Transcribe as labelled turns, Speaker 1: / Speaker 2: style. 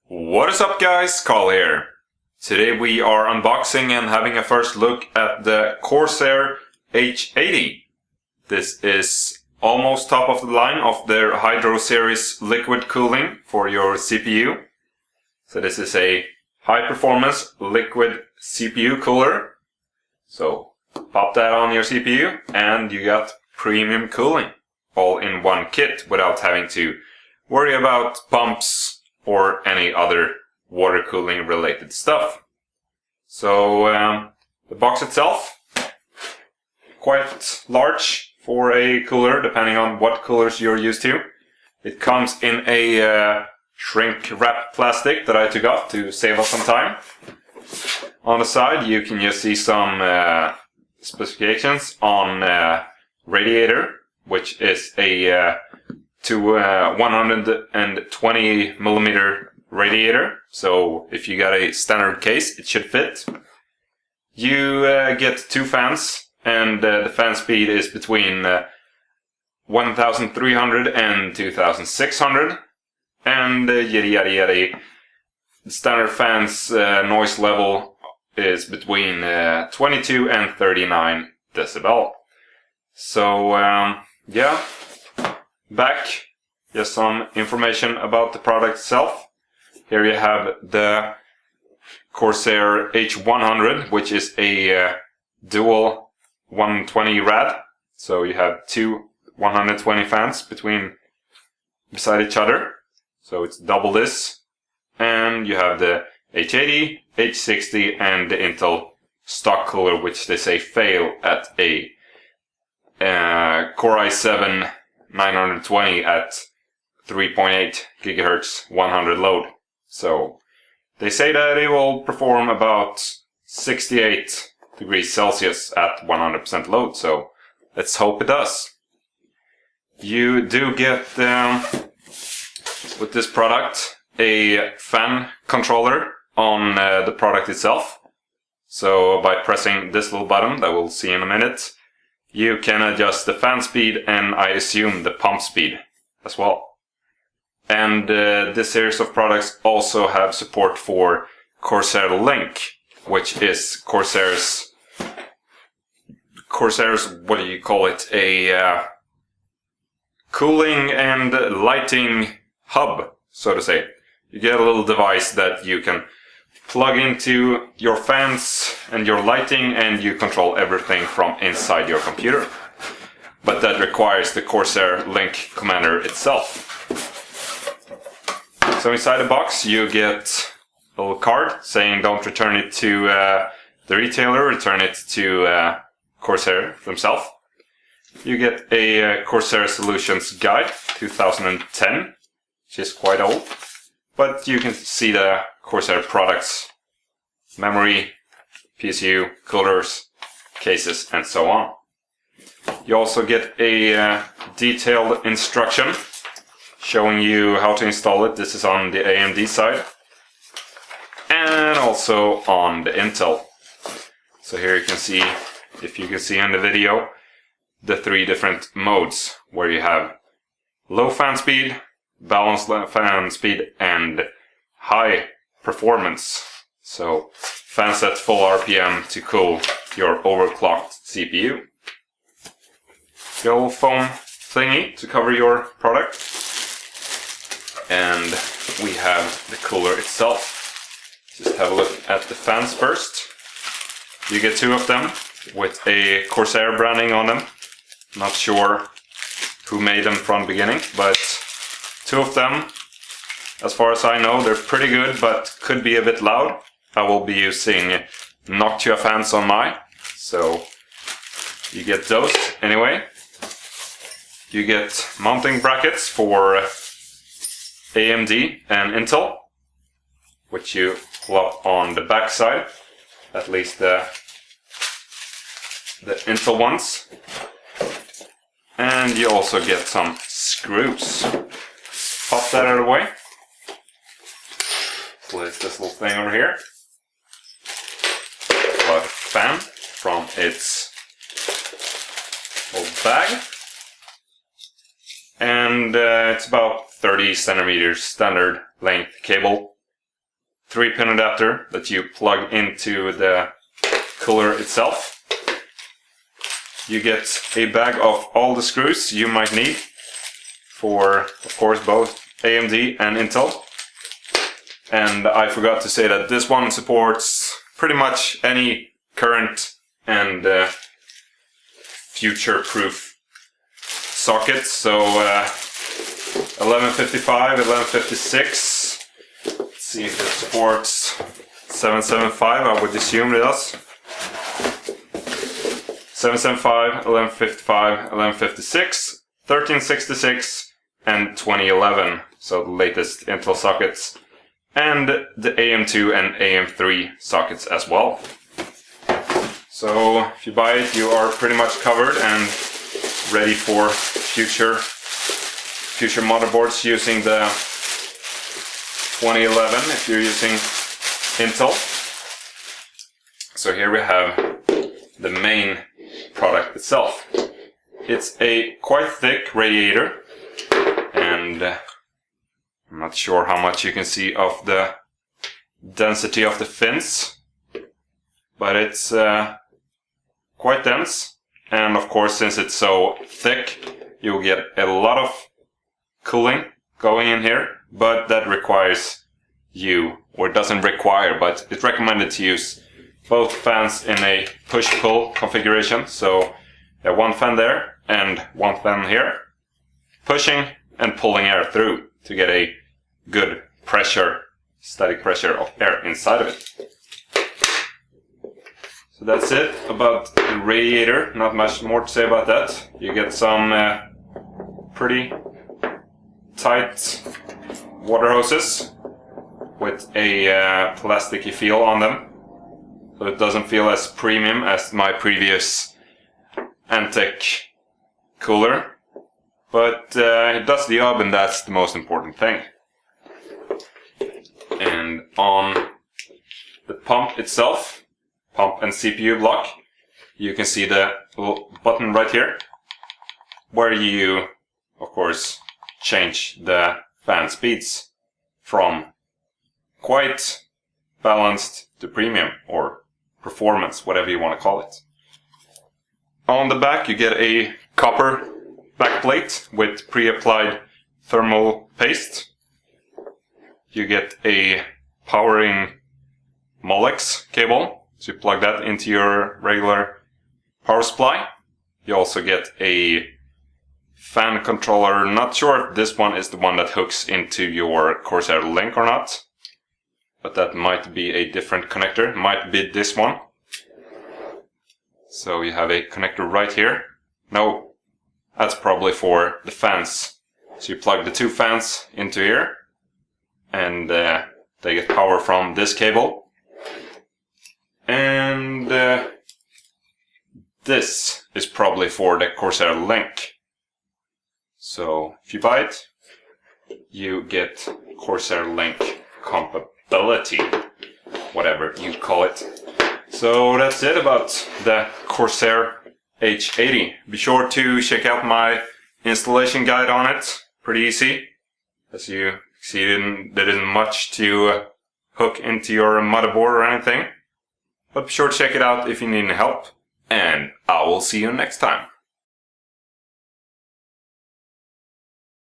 Speaker 1: What is up guys, Carl here. Today we are unboxing and having a first look at the Corsair H80. This is almost top of the line of their Hydro series liquid cooling for your CPU. So this is a high performance liquid CPU cooler. So pop that on your CPU and you got premium cooling all in one kit without having to worry about pumps or any other water cooling related stuff. So the box itself, quite large for a cooler depending on what coolers you're used to. It comes in a shrink wrap plastic that I took off to save us some time. On the side you can just see some specifications on radiator, which is a 120 millimeter radiator. So if you got a standard case, it should fit. You get two fans, and the fan speed is between 1300 and 2600, and yada yada yada. The standard fan's noise level is between 22 and 39 decibel. So yeah, back, just some information about the product itself. Here you have the Corsair H80, which is a dual 120 rad. So you have two 120 fans beside each other. So it's double this. And you have the H80, H60, and the Intel stock cooler, which they say fail at a Core i7 920 at 3.8 gigahertz 100 load. So they say that it will perform about 68 degrees Celsius at 100% load, so let's hope it does. You do get with this product a Fem Controller on the product itself. So by pressing this little button that we'll see in a minute, you can adjust the fan speed and I assume the pump speed as well. And this series of products also have support for Corsair Link, which is Corsair's, what do you call it, a cooling and lighting hub, so to say. You get a little device that you can plug into your fans and your lighting, and you control everything from inside your computer. But that requires the Corsair Link commander itself. So inside the box you get a little card saying don't return it to the retailer, return it to Corsair themselves. You get a Corsair Solutions Guide 2010, which is quite old. But you can see the Corsair products, memory, PSU, coolers, cases, and so on. You also get a detailed instruction showing you how to install it. This is on the AMD side and also on the Intel. So here you can see, if you can see in the video, the three different modes where you have low fan speed, balanced fan speed, and high performance. So fans at full RPM to cool your overclocked CPU. The old foam thingy to cover your product. And we have the cooler itself. Just have a look at the fans first. You get two of them with a Corsair branding on them. Not sure who made them from the beginning, but two of them, as far as I know, they're pretty good, but could be a bit loud. I will be using Noctua fans on mine, so you get those anyway. You get mounting brackets for AMD and Intel, which you plop on the back side, at least the Intel ones. And you also get some screws. Pop that out of the way. Place this little thing over here. Plug a fan from its little bag. And it's about 30 centimeters standard length cable 3-pin adapter that you plug into the cooler itself. You get a bag of all the screws you might need for, of course, both AMD and Intel. And I forgot to say that this one supports pretty much any current and future-proof sockets. So 1155, 1156. Let's see if it supports 775. I would assume it does. 775, 1155, 1156, 1366, and 2011. So the latest Intel sockets. And the AM2 and AM3 sockets as well. So if you buy it, you are pretty much covered and ready for future motherboards using the 2011 if you're using Intel. So here we have the main product itself. It's a quite thick radiator, and I'm not sure how much you can see of the density of the fins, but it's quite dense. And of course, since it's so thick, you'll get a lot of cooling going in here, but that requires you, or it doesn't require, but it's recommended to use both fans in a push-pull configuration. So one fan there and one fan here, pushing and pulling air through to get a good pressure, static pressure of air inside of it. So that's it about the radiator. Not much more to say about that. You get some pretty tight water hoses with a plasticky feel on them. So it doesn't feel as premium as my previous Antec cooler. But it does the job, and that's the most important thing. And on the pump itself, pump and CPU block, you can see the little button right here, where you, of course, change the fan speeds from quite balanced to premium or performance, whatever you want to call it. On the back you get a copper backplate with pre-applied thermal paste. You get a powering Molex cable, so you plug that into your regular power supply. You also get a fan controller. Not sure if this one is the one that hooks into your Corsair Link or not, but that might be a different connector. Might be this one. So you have a connector right here. No, that's probably for the fans. So you plug the two fans into here, and they get power from this cable. And this is probably for the Corsair Link. So if you buy it, you get Corsair Link compatibility, whatever you call it. So that's it about the Corsair H80. Be sure to check out my installation guide on it. Pretty easy. As you see, there isn't much to hook into your motherboard or anything. But be sure to check it out if you need any help. And I will see you next time.